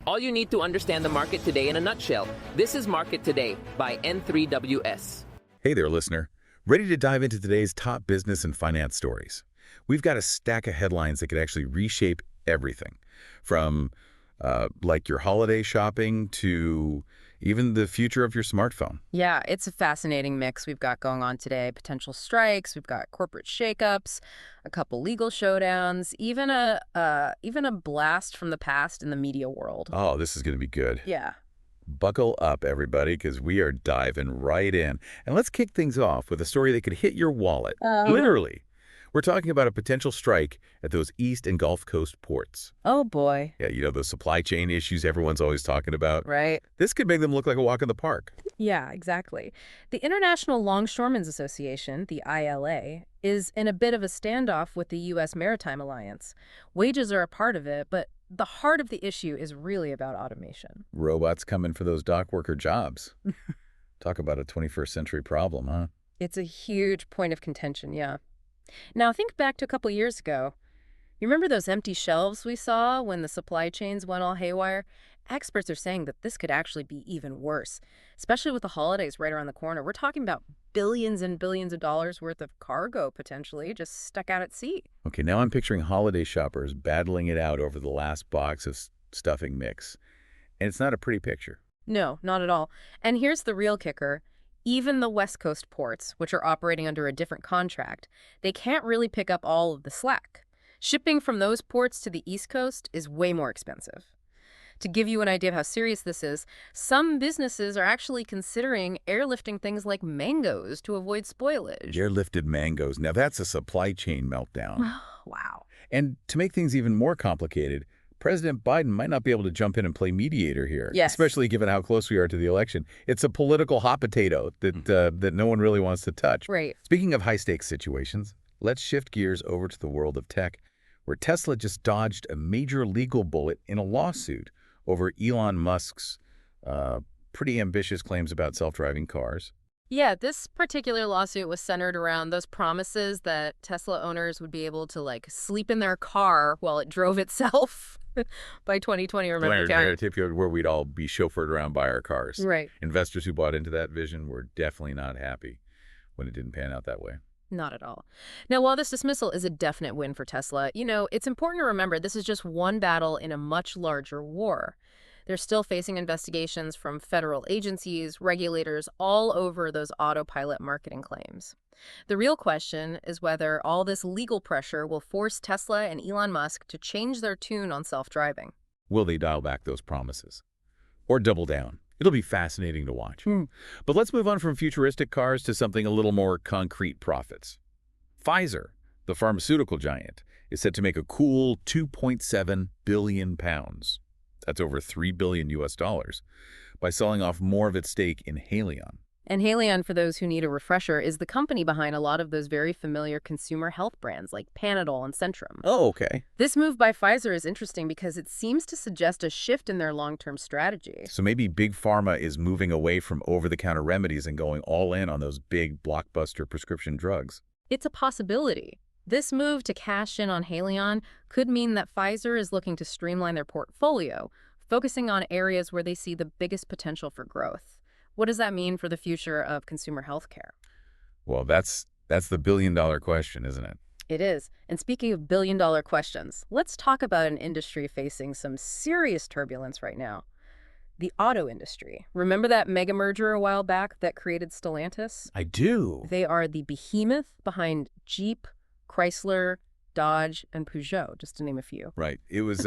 All you need to understand the market today in a nutshell. This is Market Today by N3WS. Hey there, listener. Ready to dive into today's top business and finance stories? We've got a stack of headlines that could actually reshape everything, from like your holiday shopping to even the future of your smartphone. Yeah, it's a fascinating mix we've got going on today. Potential strikes, we've got corporate shakeups, a couple legal showdowns, even a blast from the past in the media world. Oh, this is going to be good. Yeah. Buckle up, everybody, because we are diving right in. And let's kick things off with a story that could hit your wallet. Literally. We're talking about a potential strike at those East and Gulf Coast ports. Oh, boy. Yeah, you know, those supply chain issues everyone's always talking about. Right. This could make them look like a walk in the park. Yeah, exactly. The International Longshoremen's Association, the ILA, is in a bit of a standoff with the U.S. Maritime Alliance. Wages are a part of it, but the heart of the issue is really about automation. Robots coming for those dock worker jobs. Talk about a 21st century problem, huh? It's a huge point of contention, yeah. Now, think back to a couple years ago. You remember those empty shelves we saw when the supply chains went all haywire? Experts are saying that this could actually be even worse, especially with the holidays right around the corner. We're talking about billions and billions of dollars worth of cargo potentially just stuck out at sea. Okay, now I'm picturing holiday shoppers battling it out over the last box of stuffing mix. And it's not a pretty picture. No, not at all. And here's the real kicker. Even the West Coast ports, which are operating under a different contract, they can't really pick up all of the slack. Shipping from those ports to the East Coast is way more expensive. To give you an idea of how serious this is, some businesses are actually considering airlifting things like mangoes to avoid spoilage. Airlifted mangoes. Now that's a supply chain meltdown. Wow. And to make things even more complicated, President Biden might not be able to jump in and play mediator here, Yes. especially given how close we are to the election. It's a political hot potato that no one really wants to touch. Right. Speaking of high-stakes situations, let's shift gears over to the world of tech, where Tesla just dodged a major legal bullet in a lawsuit over Elon Musk's pretty ambitious claims about self-driving cars. Yeah, this particular lawsuit was centered around those promises that Tesla owners would be able to, like, sleep in their car while it drove itself by 2020, remember? Where we'd all be chauffeured around by our cars. Right. Investors who bought into that vision were definitely not happy when it didn't pan out that way. Not at all. Now, while this dismissal is a definite win for Tesla, it's important to remember this is just one battle in a much larger war. They're still facing investigations from federal agencies, regulators all over those autopilot marketing claims. The real question is whether all this legal pressure will force Tesla and Elon Musk to change their tune on self-driving. Will they dial back those promises? Or double down? It'll be fascinating to watch. But let's move on from futuristic cars to something a little more concrete: profits. Pfizer, the pharmaceutical giant, is set to make a cool £2.7 billion. That's over $3 billion US, by selling off more of its stake in Haleon. And Haleon, for those who need a refresher, is the company behind a lot of those very familiar consumer health brands like Panadol and Centrum. Oh, okay. This move by Pfizer is interesting because it seems to suggest a shift in their long-term strategy. So maybe Big Pharma is moving away from over-the-counter remedies and going all in on those big blockbuster prescription drugs. It's a possibility. This move to cash in on Haleon could mean that Pfizer is looking to streamline their portfolio, focusing on areas where they see the biggest potential for growth. What does that mean for the future of consumer healthcare? Well, that's the billion-dollar question, isn't it? It is. And speaking of billion-dollar questions, let's talk about an industry facing some serious turbulence right now. The auto industry. Remember that mega merger a while back that created Stellantis? I do. They are the behemoth behind Jeep, Chrysler, Dodge, and Peugeot, just to name a few. Right. It was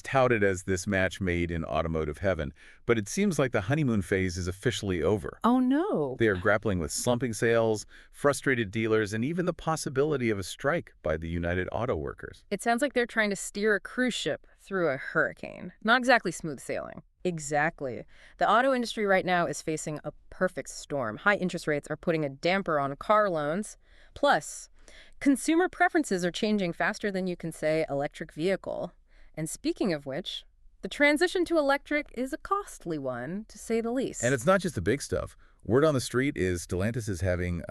touted as this match made in automotive heaven, but it seems like the honeymoon phase is officially over. Oh, no. They are grappling with slumping sales, frustrated dealers, and even the possibility of a strike by the United Auto Workers. It sounds like they're trying to steer a cruise ship through a hurricane. Not exactly smooth sailing. Exactly. The auto industry right now is facing a perfect storm. High interest rates are putting a damper on car loans. Plus, consumer preferences are changing faster than you can say electric vehicle. And speaking of which, the transition to electric is a costly one, to say the least. And it's not just the big stuff. Word on the street is Stellantis is having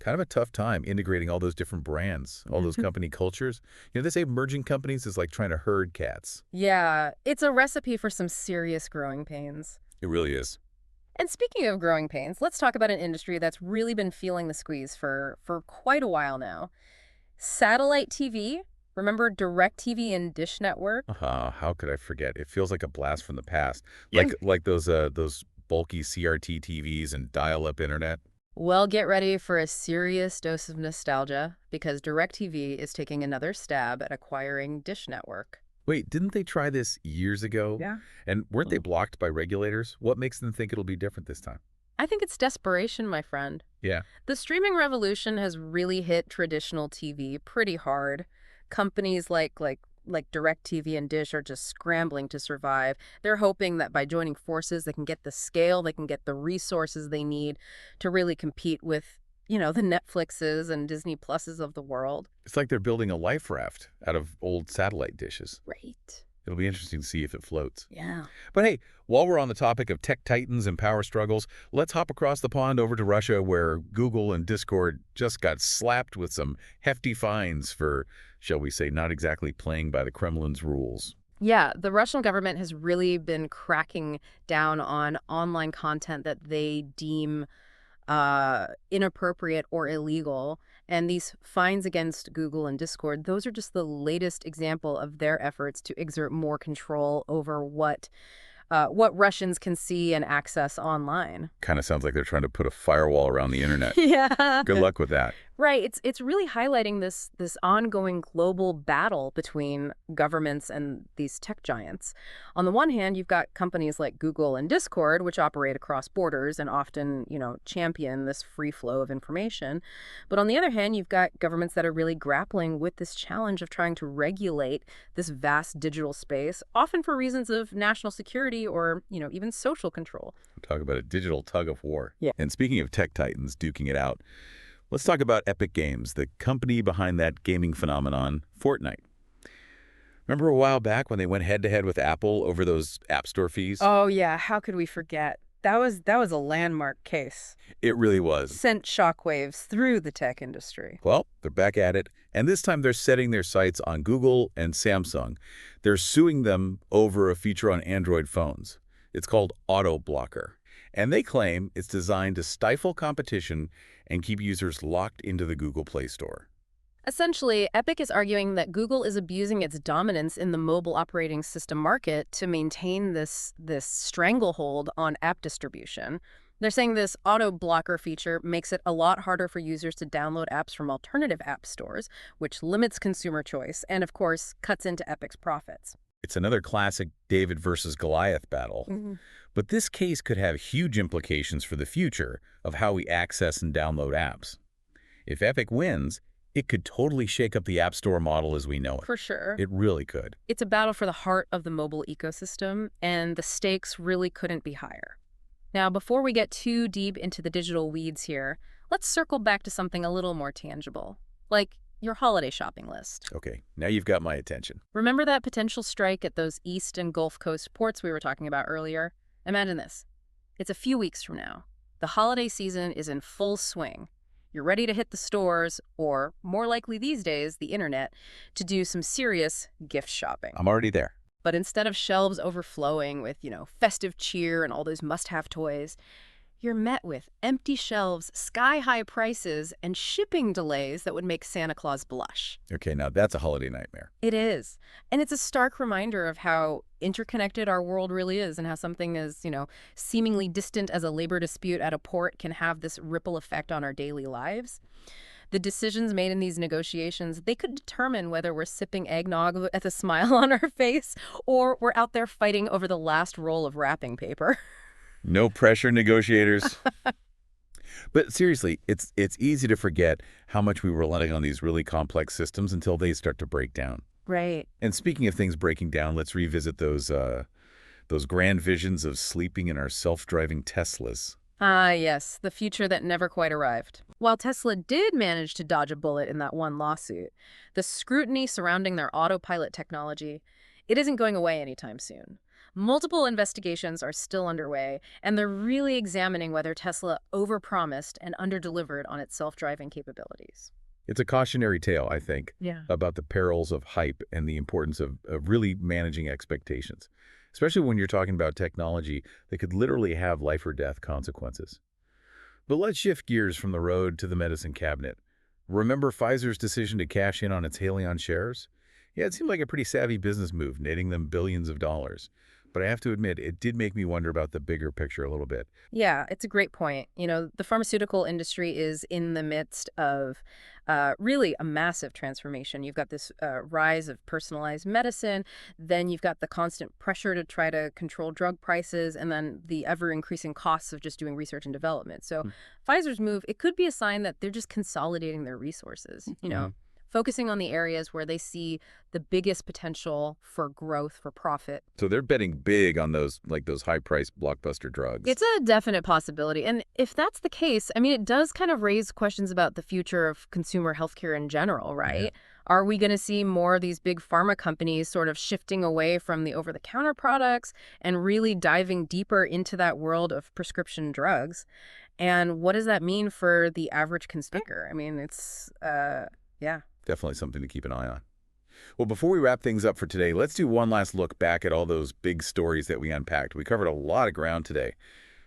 Kind of a tough time integrating all those different brands, all those company cultures. They say merging companies is like trying to herd cats. Yeah, it's a recipe for some serious growing pains. It really is. And speaking of growing pains, let's talk about an industry that's really been feeling the squeeze for quite a while now. Satellite TV. Remember DirecTV and Dish Network? How could I forget? It feels like a blast from the past, Yeah. like those bulky CRT TVs and dial-up internet. Well, get ready for a serious dose of nostalgia because DirecTV is taking another stab at acquiring Dish Network. Wait, didn't they try this years ago? Yeah. And weren't they blocked by regulators? What makes them think it'll be different this time? I think it's desperation, my friend. Yeah. The streaming revolution has really hit traditional TV pretty hard. Companies like DirecTV and Dish are just scrambling to survive. They're hoping that by joining forces, they can get the scale, they can get the resources they need to really compete with, the Netflixes and Disney Pluses of the world. It's like they're building a life raft out of old satellite dishes. Right. It'll be interesting to see if it floats. Yeah. But hey, while we're on the topic of tech titans and power struggles, let's hop across the pond over to Russia, where Google and Discord just got slapped with some hefty fines for, shall we say, not exactly playing by the Kremlin's rules. Yeah, the Russian government has really been cracking down on online content that they deem inappropriate or illegal. And these fines against Google and Discord, those are just the latest example of their efforts to exert more control over what Russians can see and access online. Kind of sounds like they're trying to put a firewall around the internet. Yeah. Good luck with that. Right. It's really highlighting this ongoing global battle between governments and these tech giants. On the one hand, you've got companies like Google and Discord, which operate across borders and often, champion this free flow of information. But on the other hand, you've got governments that are really grappling with this challenge of trying to regulate this vast digital space, often for reasons of national security or, even social control. Talk about a digital tug of war. Yeah. And speaking of tech titans duking it out, let's talk about Epic Games, the company behind that gaming phenomenon, Fortnite. Remember a while back when they went head-to-head with Apple over those App Store fees? Oh, yeah. How could we forget? That was a landmark case. It really was. Sent shockwaves through the tech industry. Well, they're back at it, and this time they're setting their sights on Google and Samsung. They're suing them over a feature on Android phones. It's called Auto Blocker, and they claim it's designed to stifle competition and keep users locked into the Google Play Store. Essentially, Epic is arguing that Google is abusing its dominance in the mobile operating system market to maintain this stranglehold on app distribution. They're saying this auto blocker feature makes it a lot harder for users to download apps from alternative app stores, which limits consumer choice and, of course, cuts into Epic's profits. It's another classic David versus Goliath battle. But this case could have huge implications for the future of how we access and download apps. If Epic wins, it could totally shake up the App Store model as we know it. For sure. It really could. It's a battle for the heart of the mobile ecosystem, and the stakes really couldn't be higher. Now, before we get too deep into the digital weeds here, let's circle back to something a little more tangible, like your holiday shopping list. Okay, now you've got my attention. Remember that potential strike at those East and Gulf Coast ports we were talking about earlier? Imagine this. It's a few weeks from now. The holiday season is in full swing. You're ready to hit the stores, or more likely these days, the internet, to do some serious gift shopping. I'm already there. But instead of shelves overflowing with, festive cheer and all those must-have toys, you're met with empty shelves, sky-high prices, and shipping delays that would make Santa Claus blush. Okay, now that's a holiday nightmare. It is. And it's a stark reminder of how interconnected our world really is and how something as, seemingly distant as a labor dispute at a port can have this ripple effect on our daily lives. The decisions made in these negotiations, they could determine whether we're sipping eggnog with a smile on our face or we're out there fighting over the last roll of wrapping paper. No pressure, negotiators. But seriously, it's easy to forget how much we were relying on these really complex systems until they start to break down. Right. And speaking of things breaking down, let's revisit those grand visions of sleeping in our self-driving Teslas. Ah, yes, the future that never quite arrived. While Tesla did manage to dodge a bullet in that one lawsuit, the scrutiny surrounding their autopilot technology, it isn't going away anytime soon. Multiple investigations are still underway, and they're really examining whether Tesla overpromised and underdelivered on its self-driving capabilities. It's a cautionary tale, I think, Yeah. about the perils of hype and the importance of really managing expectations, especially when you're talking about technology that could literally have life or death consequences. But let's shift gears from the road to the medicine cabinet. Remember Pfizer's decision to cash in on its Haleon shares? Yeah, it seemed like a pretty savvy business move, netting them billions of dollars. But I have to admit, it did make me wonder about the bigger picture a little bit. Yeah, it's a great point. The pharmaceutical industry is in the midst of really a massive transformation. You've got this rise of personalized medicine, then you've got the constant pressure to try to control drug prices, and then the ever-increasing costs of just doing research and development. So Pfizer's move, it could be a sign that they're just consolidating their resources, focusing on the areas where they see the biggest potential for growth, for profit. So they're betting big on those high-priced blockbuster drugs. It's a definite possibility. And if that's the case, I mean, it does kind of raise questions about the future of consumer healthcare in general, right? Yeah. Are we going to see more of these big pharma companies sort of shifting away from the over-the-counter products and really diving deeper into that world of prescription drugs? And what does that mean for the average consumer? I mean, it's, yeah. Definitely something to keep an eye on. Well, before we wrap things up for today, let's do one last look back at all those big stories that we unpacked. We covered a lot of ground today,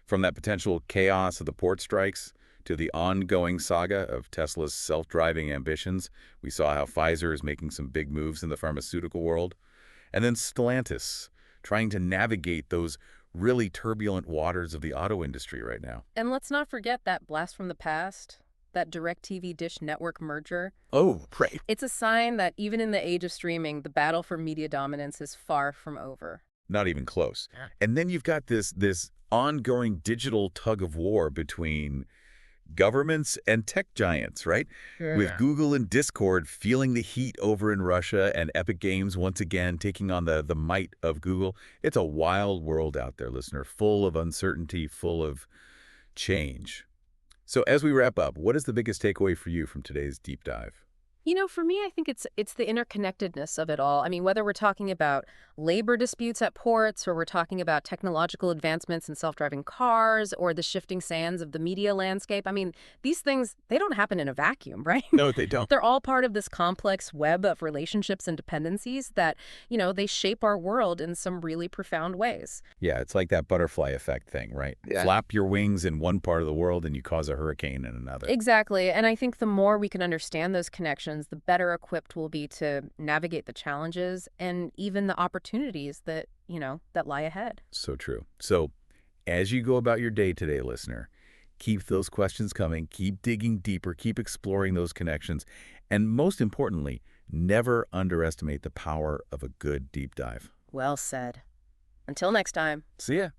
from that potential chaos of the port strikes to the ongoing saga of Tesla's self-driving ambitions. We saw how Pfizer is making some big moves in the pharmaceutical world. And then Stellantis, trying to navigate those really turbulent waters of the auto industry right now. And let's not forget that blast from the past, that DirecTV Dish Network merger. Oh, right. It's a sign that even in the age of streaming, the battle for media dominance is far from over. Not even close. And then you've got this ongoing digital tug of war between governments and tech giants, right? With Google and Discord feeling the heat over in Russia and Epic Games once again taking on the might of Google. It's a wild world out there, listener, full of uncertainty, full of change. So as we wrap up, what is the biggest takeaway for you from today's deep dive? For me, I think it's the interconnectedness of it all. I mean, whether we're talking about labor disputes at ports, or we're talking about technological advancements in self-driving cars, or the shifting sands of the media landscape, I mean, these things, they don't happen in a vacuum, right? No, they don't. They're all part of this complex web of relationships and dependencies that, they shape our world in some really profound ways. Yeah, it's like that butterfly effect thing, right? Yeah. Flap your wings in one part of the world and you cause a hurricane in another. Exactly. And I think the more we can understand those connections, the better equipped we'll be to navigate the challenges and even the opportunities that, that lie ahead. So true. So as you go about your day today, listener, keep those questions coming, keep digging deeper, keep exploring those connections, and most importantly, never underestimate the power of a good deep dive. Well said. Until next time. See ya.